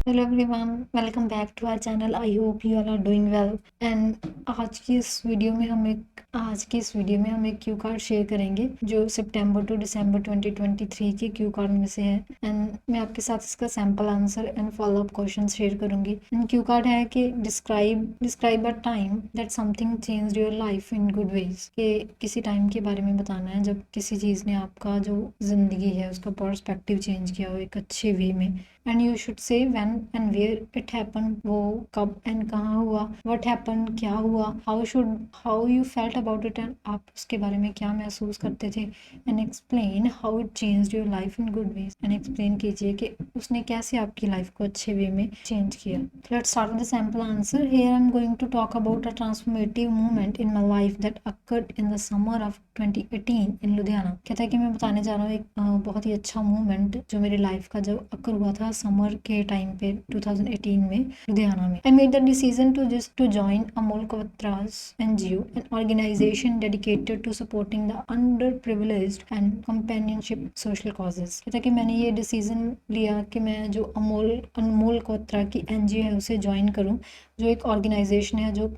Hello everyone, welcome back to our channel. I hope you all are doing well. And आज की इस video में हम एक क्यू कार्ड शेयर करेंगे जो सितंबर टू दिसंबर 2023 के क्यू कार्ड में से है। एंड मैं आपके साथ इसका sample answer and follow up question share करूंगी। एंड क्यू कार्ड है कि describe a time that something changed your life in good ways. कि किसी टाइम के बारे में बताना है जब किसी चीज़ ने आपका जो ज़िंदगी है उसका पर्सपेक्टिव चेंज किया हो एक अच्छे वे में। And you should say when and where it happen, वो कब एंड कहाँ हुआ, व्हाट हैपन क्या हुआ, how you felt about it and आप उसके बारे में क्या महसूस करते थे। And explain how it changed your life in good ways. And explain कीजिए कि उसने कैसे आपकी लाइफ को अच्छे वे में चेंज किया। Let's start with the sample answer. Here I am going to talk about a transformative movement in my life that occurred in the summer of 2018 in Ludhiana. कहता है कि मैं बताने जा रहा हूँ एक बहुत ही अच्छा मूवमेंट जो मेरी लाइफ का जो अकर हुआ था समर के टाइम पे 2018 में लुधियाना में। I made the decision to join Amol Kavatra's NGO, an organization dedicated to supporting the underprivileged and companionship social causes. कहता है कि मैंने ये डिसीजन लिया कि मैं जो अनमोल कवत्रा की एनजीओ है उसे ज्वाइन करूँ, जो एक ऑर्गेनाइजेशन है जो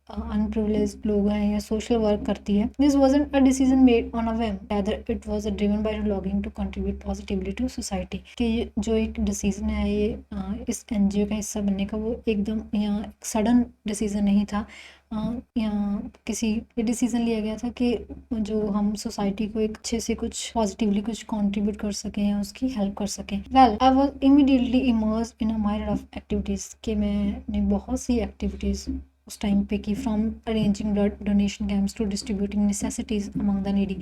अनप्रिविलेज्ड लोग हैं या सोशल वर्क करती है। This wasn't a decision made on a whim, rather it was a driven by longing to contribute positively to society। कि जो एक डिसीजन है ये इस एनजीओ का हिस्सा बनने का, वो एकदम यहाँ सडन डिसीजन नहीं था। यहाँ किसी ये डिसीजन लिया गया था कि जो हम सोसाइटी को एक अच्छे से कुछ पॉजिटिवली कुछ कंट्रीब्यूट कर सकें या उसकी हेल्प कर सकें। Well I was immediately immersed in a mind of activities. कि मैंने बहुत सी एक्टिविटीज़ उस टाइम पे की, from arranging blood donation camps to distributing necessities among the needy.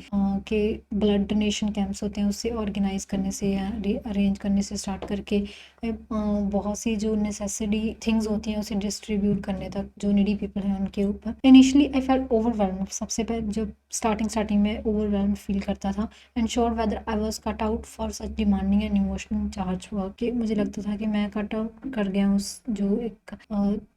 के ब्लड डोनेशन कैंप्स होते हैं उससे ऑर्गेनाइज करने से या अरेंज करने से स्टार्ट करके बहुत सी जो नेसेसिटी थिंग्स होती हैं उसे डिस्ट्रीब्यूट करने तक जो नीडी पीपल हैं उनके ऊपर। Initially I felt overwhelm. सबसे पहले जब स्टार्टिंग में ओवरवेल्म फील करता था। And sure whether I was cut out for such demanding and emotional charge work. कि मुझे लगता था कि मैं कट आउट कर गया हूँ उस जो एक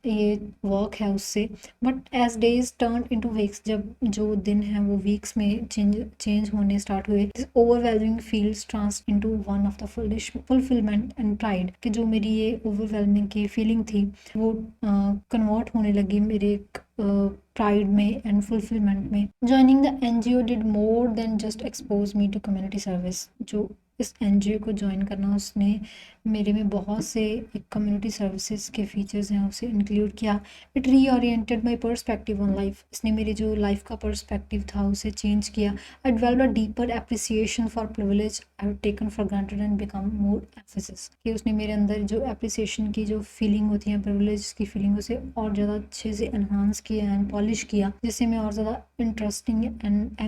ये वर्क है उससे। But as days turn into weeks, जब जो दिन है वो वीक्स में चेंज होने स्टार्ट हुए, this overwhelming feels trans into one of the fulfilment and pride. कि जो मेरी ये ओवरवेलमिंग की फीलिंग थी वो कन्वर्ट होने लगी मेरे प्राइड में एंड फुलफिलमेंट में। Joining the NGO did more than just expose me to community service. जो इस एनजीओ को ज्वाइन करना उसने मेरे में बहुत से एक कम्युनिटी सर्विसेज के फीचर्स हैं उसे इंक्लूड किया। It reoriented my perspective on life. इसने मेरी जो लाइफ का पर्सपेक्टिव था उसे चेंज किया। I developed a deeper appreciation for privilege I have taken for granted and become more emphasis. कि उसने मेरे अंदर जो एप्रिसिएशन की जो फीलिंग होती है, प्रिविलेज की फीलिंग, उसे और ज़्यादा अच्छे से एनहांस किया एंड पॉलिश किया, जिससे मैं और ज़्यादा इंटरेस्टिंग एंड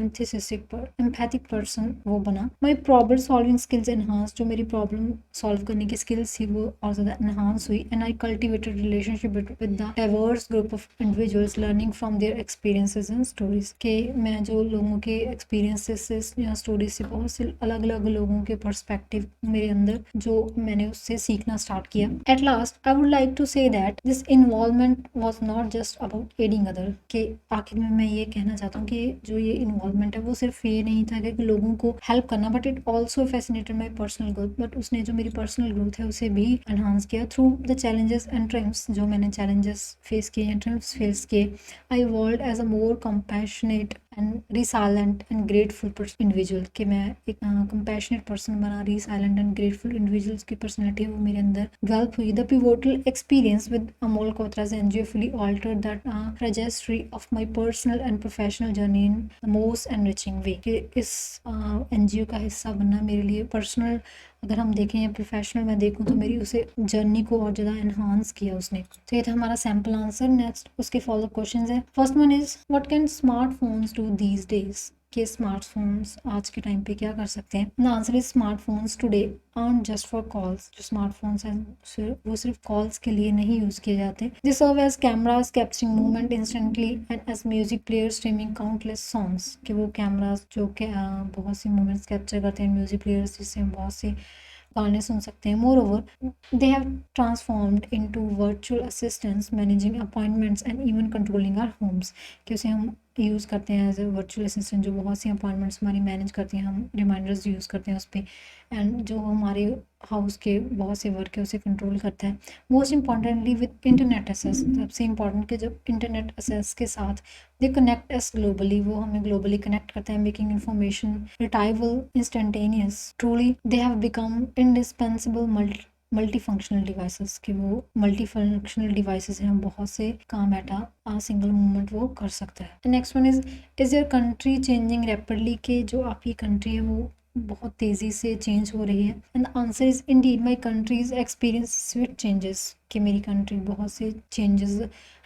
एम्पैथिक पर्सन वो बना। My problem solving skills enhance. जो मेरी प्रॉब्लम सॉल्व करने की स्किल्स थी वो और ज़्यादा एनहांस हुई। And I cultivated relationship with the diverse group of individuals learning from their experiences and stories. के मैं जो लोगों के एक्सपीरियंसेस या स्टोरीज से बहुत से अलग अलग लोगों के पर्सपेक्टिव मेरे अंदर जो मैंने उससे सीखना स्टार्ट किया। At last I would like to say that this involvement was not just about adding other. के आखिर में मैं ये कहना चाहता हूँ कि जो ये इन्वॉल्वमेंट है वो सिर्फ ये नहीं था कि लोगों को हेल्प करना, but it also fascinated my personal growth. But उसने जो मेरी पर्सनल ग्रोथ है उसे भी एनहांस किया through the challenges and trims. जो मैंने चैलेंजेस फेस किए एंड ट्रिम्स फेस किए, I evolved as a more compassionate and resilient and grateful individual. कि मैं एक कंपैशनेट पर्सन बना, रिसाइलेंट एंड ग्रेटफुल इंडिविजुअल्स की पर्सनैलिटी है वो मेरे अंदर डेवलप हुई। The pivotal experience with Amol Kotra's NGO fully altered that trajectory of my personal and professional journey in the most enriching way। कि इस एनजीओ का हिस्सा बनना मेरे लिए पर्सनल अगर हम देखें या प्रोफेशनल मैं देखूं तो मेरी उसे जर्नी को और ज़्यादा एनहांस किया उसने। तो ये था हमारा सैम्पल आंसर। नेक्स्ट उसके फॉलो क्वेश्चन है। First one is what can smartphones do these days. कि स्मार्टफोन्स आज के टाइम पे क्या कर सकते हैं। The answer is smartphones today aren't just for calls। जो स्मार्टफोन्स हैं वो सिर्फ कॉल्स के लिए नहीं यूज़ किए जाते। They serve as cameras capturing movement instantly and as music player streaming countless songs. कि वो कैमराज जो कि बहुत सी मूवमेंट्स कैप्चर करते हैं, म्यूजिक प्लेयर्स जिससे हम बहुत से गाने सुन सकते हैं। More over they have transformed into virtual assistants managing appointments and even controlling our homes. कि उसे हम यूज़ करते हैं एज ए वर्चुअल असिस्टेंट, जो बहुत सी अपॉइंटमेंट्स हमारी मैनेज करती हैं, हम रिमाइंडर्स यूज़ करते हैं उस पर, एंड जो हमारे हाउस के बहुत से वर्क है उसे कंट्रोल करता है। Most importantly with internet access, सबसे इंपॉर्टेंट कि जब इंटरनेट एक्सेस के साथ दे कनेक्ट अस ग्लोबली, वो हमें ग्लोबली कनेक्ट करता है, making information retrieval instantaneous, truly they have become indispensable multi functional devices, कि वो मल्टी फंक्शनल डिवाइसेस हैं, बहुत से काम एट अ सिंगल मोमेंट वो कर सकता है। Next one is your country changing rapidly, कि जो आपकी कंट्री है वो बहुत तेज़ी से चेंज हो रही है। And answer is Indeed my countries experience sweet changes, कि मेरी कंट्री बहुत से चेंजेस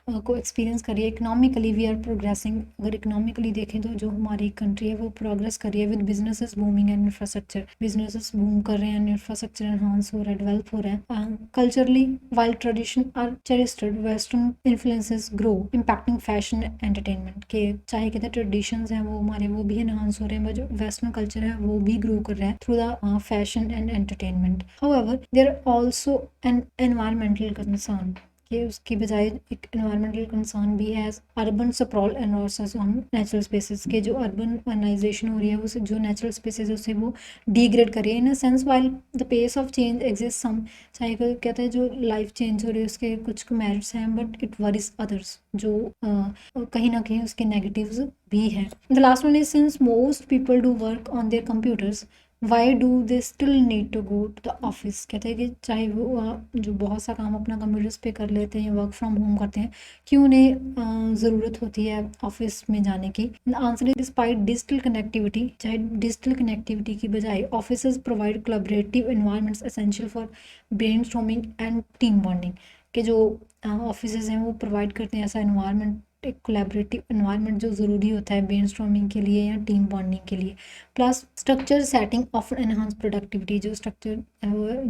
को एक्सपीरियंस करिए। इकोनॉमिकली वी आर प्रोग्रेसिंग, अगर इकोनॉमिकली देखें तो जो हमारी कंट्री है वो प्रोग्रेस कर रही है with businesses booming and infrastructure, businesses boom कर रहे हैं, इंफ्रास्ट्रक्चर एनहांस हो रहा है, डेवलप हो रहा है। Culturally while tradition are cherished, western influences grow impacting fashion entertainment, के चाहे कहते हैं ट्रेडिशंस हैं वो हमारे वो भी एनहांस हो रहे हैं, जो वेस्टर्न कल्चर है वो भी ग्रो कर रहा है through the fashion and entertainment. However there are also an environmental concern, कि उसकी बजाय एक एनवायरमेंटल कंसर्न भी है, urban sprawl and on natural spaces, के जो अर्बनाइजेशन हो रही है उसे जो नेचुरल स्पेसेस है उसे वो डिग्रेड कर रही है। In a sense while the pace of change exist some, चाहे कोई कहता है जो लाइफ चेंज हो रही है उसके कुछ मेरिट्स हैं, बट इट वरीज अदर्स, जो कहीं ना कहीं उसके नेगेटिव्स भी हैं। The last one is since most people do work on their computers, why do they still need to go to the office, कहते हैं कि चाहे वो जो बहुत सा काम अपना कंप्यूटर्स पे कर लेते हैं या वर्क फ्रॉम होम करते हैं, क्यों उन्हें ज़रूरत होती है ऑफिस में जाने की। Answer is despite digital connectivity, चाहे डिजिटल कनेक्टिविटी की बजाय office provide collaborative environments essential for brainstorming and team bonding, के जो ऑफिस हैं वो प्रोवाइड करते हैं ऐसा एनवायरनमेंट, एक कोलैबोरेटिव एनवायरनमेंट जो ज़रूरी होता है ब्रेनस्टॉर्मिंग के लिए या टीम बॉन्डिंग के लिए। Plus structure setting of enhance productivity, जो स्ट्रक्चर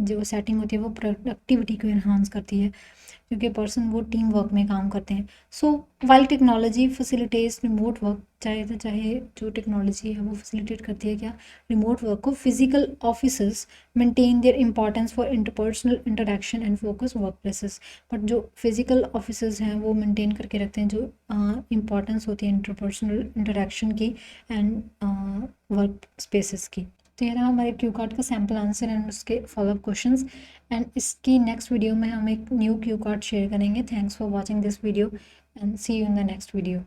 जो सेटिंग होती है वो प्रोडक्टिविटी को एनहांस करती है, क्योंकि पर्सन वो टीम वर्क में काम करते हैं। So while technology facilitates remote work, चाहे जो टेक्नोलॉजी है वो फैसिलिटेट करती है क्या, रिमोट वर्क को, physical offices maintain their importance for interpersonal interaction and focus work places, but जो फिजिकल ऑफिसेस हैं वो मेंटेन करके रखते हैं जो इंपॉर्टेंस होती है इंटरपर्सनल इंटरेक्शन की एंड वर्क स्पेसेस की। तो ये रहा हमारे क्यू कार्ड का सैम्पल आंसर एंड उसके फॉलोअप क्वेश्चंस, एंड इसकी नेक्स्ट वीडियो में हम एक न्यू क्यू कार्ड शेयर करेंगे। Thanks for watching this video and see you in the next video.